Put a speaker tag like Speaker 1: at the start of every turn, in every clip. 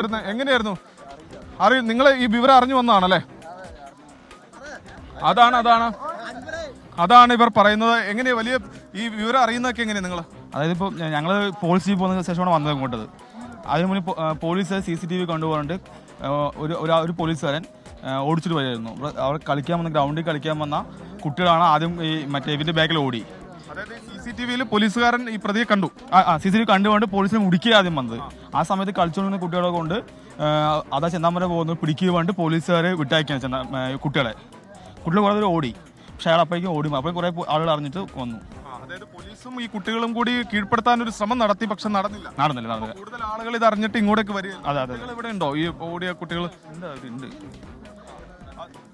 Speaker 1: വരുന്നത്? എങ്ങനെയായിരുന്നു നിങ്ങൾ ഈ വിവരം അറിഞ്ഞു വന്നതാണല്ലേ? അതാണ് ഇവർ പറയുന്നത്. എങ്ങനെയാ വലിയ ഈ വിവരം അറിയുന്നതൊക്കെ എങ്ങനെയാ നിങ്ങൾ?
Speaker 2: അതായത് ഇപ്പോൾ ഞങ്ങൾ പോളിസി പോകുന്ന ശേഷമാണ് വന്നത് ഇങ്ങോട്ടത്. അതിന് മുന്നേ പോലീസ് CCTV കണ്ടുപോകാണ്ട് ഒരു പോലീസുകാരൻ ഓടിച്ചിട്ട് വരുമായിരുന്നു. അവർ കളിക്കാൻ വന്ന ഗ്രൗണ്ടിൽ കളിക്കാൻ വന്ന കുട്ടികളാണ് ആദ്യം ഈ മറ്റേ ഇവന്റെ ബാക്കിൽ ഓടി.
Speaker 1: അതായത് CCTV പോലീസുകാരൻ ഈ പ്രതിയെ കണ്ടു.
Speaker 2: CCTV കണ്ടുകൊണ്ട് പോലീസിനെ മുടിക്കുക ആദ്യം വന്നത്. ആ സമയത്ത് കളിച്ചുകൊണ്ടിരുന്ന കുട്ടികളെ കൊണ്ട് അതാ ചെന്താമര പോകുന്നത് പിടിക്കുക വേണ്ടി പോലീസുകാരെ വിട്ടയക്കാൻ കുട്ടികളെ കുറേ ഓടി. പക്ഷെ അയാൾ അപ്പോഴേക്കും ഓടി. അപ്പോൾ കുറെ ആളുകൾ അറിഞ്ഞിട്ട് വന്നു.
Speaker 1: അതായത് പോലീസും ഈ കുട്ടികളും കൂടി കീഴ്പ്പെടുത്താൻ ഒരു ശ്രമം നടത്തി, പക്ഷെ നടന്നില്ല. കൂടുതൽ ആളുകൾ ഇത് അറിഞ്ഞിട്ട് ഇങ്ങോട്ടേക്ക് വരിക.
Speaker 2: അതെ
Speaker 1: ഇവിടെ ഉണ്ടോ ഈ ഓടിയ കുട്ടികൾ? ഉണ്ട്.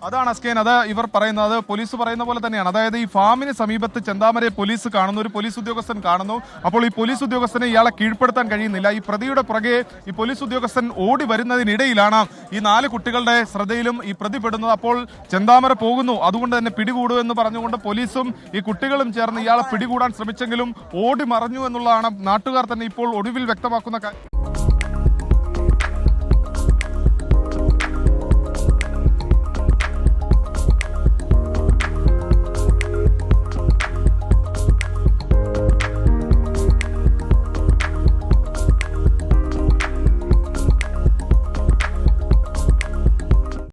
Speaker 1: അതാണ് അസ്കേൻ, അത് ഇവർ പറയുന്നത്. പോലീസ് പറയുന്ന പോലെ തന്നെയാണ്. അതായത് ഈ ഫാമിന് സമീപത്ത് ചെന്താമരയെ പോലീസ് കാണുന്നു, ഒരു പോലീസ് ഉദ്യോഗസ്ഥൻ കാണുന്നു. അപ്പോൾ ഈ പോലീസ് ഉദ്യോഗസ്ഥനെ ഇയാളെ കീഴ്പ്പെടുത്താൻ കഴിയുന്നില്ല. ഈ പ്രതിയുടെ പുറകെ ഈ പോലീസ് ഉദ്യോഗസ്ഥൻ ഓടി വരുന്നതിനിടയിലാണ് ഈ 4 കുട്ടികളുടെ ശ്രദ്ധയിലും ഈ പ്രതി പെടുന്നത്. അപ്പോൾ ചെന്താമര പോകുന്നു, അതുകൊണ്ട് തന്നെ പിടികൂടൂ എന്ന് പറഞ്ഞുകൊണ്ട് പോലീസും ഈ കുട്ടികളും ചേർന്ന് ഇയാളെ പിടികൂടാൻ ശ്രമിച്ചെങ്കിലും ഓടി മറഞ്ഞു എന്നുള്ളതാണ് നാട്ടുകാർ തന്നെ ഇപ്പോൾ ഒടുവിൽ വ്യക്തമാക്കുന്ന കാര്യം.